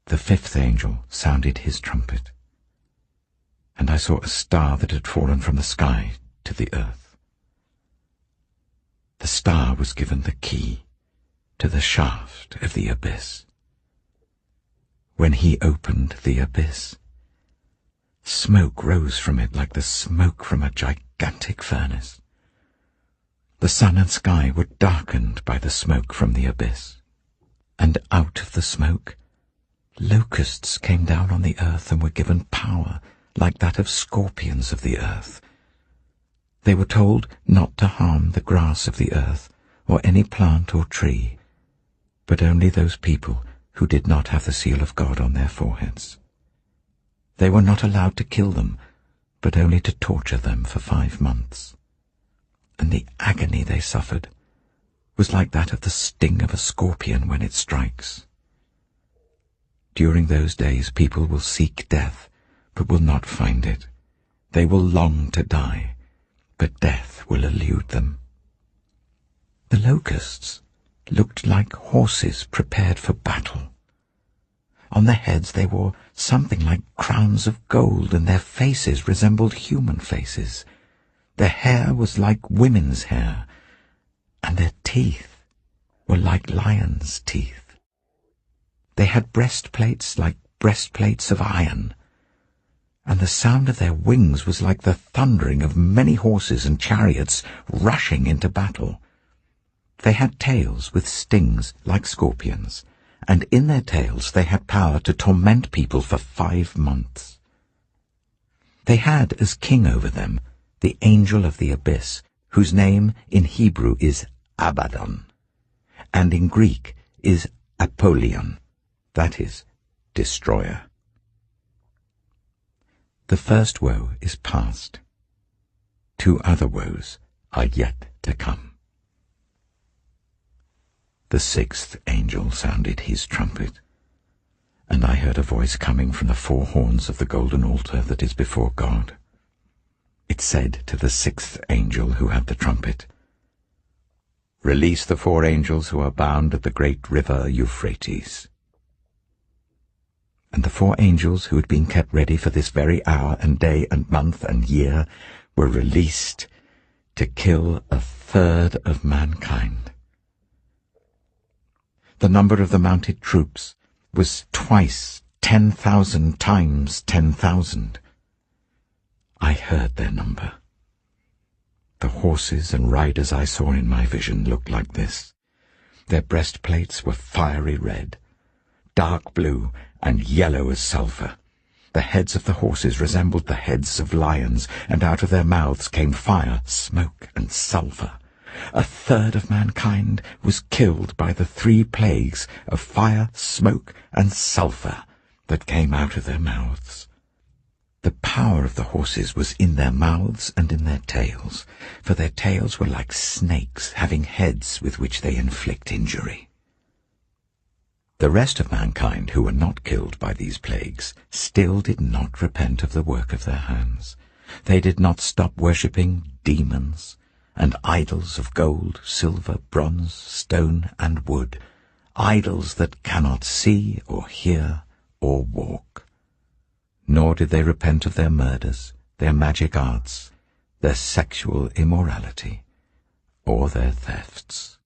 The fifth angel sounded his trumpet, and I saw a star that had fallen from the sky to the earth. The star was given the key to the shaft of the abyss. When he opened the abyss, smoke rose from it like the smoke from a gigantic furnace. The sun and sky were darkened by the smoke from the abyss, and out of the smoke locusts came down on the earth and were given power like that of scorpions of the earth. They were told not to harm the grass of the earth or any plant or tree, but only those people who did not have the seal of God on their foreheads. They were not allowed to kill them, but only to torture them for 5 months. And the agony they suffered was like that of the sting of a scorpion when it strikes. During those days people will seek death, but will not find it. They will long to die, but death will elude them. The locusts looked like horses prepared for battle. On their heads they wore something like crowns of gold, and their faces resembled human faces. Their hair was like women's hair, and their teeth were like lions' teeth. They had breastplates like breastplates of iron, and the sound of their wings was like the thundering of many horses and chariots rushing into battle. They had tails with stings like scorpions, and in their tails they had power to torment people for 5 months. They had as king over them the angel of the abyss, whose name in Hebrew is Abaddon, and in Greek is Apollyon, that is, destroyer. The first woe is past. 2 other woes are yet to come. The 6th angel sounded his trumpet, and I heard a voice coming from the 4 horns of the golden altar that is before God. It said to the 6th angel who had the trumpet, "Release the 4 angels who are bound at the great river Euphrates." And the 4 angels who had been kept ready for this very hour and day and month and year were released to kill 1/3 of mankind. The number of the mounted troops was twice 10,000 times 10,000. I heard their number. The horses and riders I saw in my vision looked like this. Their breastplates were fiery red, dark blue, and yellow as sulphur. The heads of the horses resembled the heads of lions, and out of their mouths came fire, smoke, and sulphur. 1/3 of mankind was killed by the 3 plagues of fire, smoke, and sulphur that came out of their mouths. The power of the horses was in their mouths and in their tails, for their tails were like snakes having heads with which they inflict injury. The rest of mankind who were not killed by these plagues still did not repent of the work of their hands. They did not stop worshipping demons and idols of gold, silver, bronze, stone, and wood, idols that cannot see or hear or walk. Nor did they repent of their murders, their magic arts, their sexual immorality, or their thefts.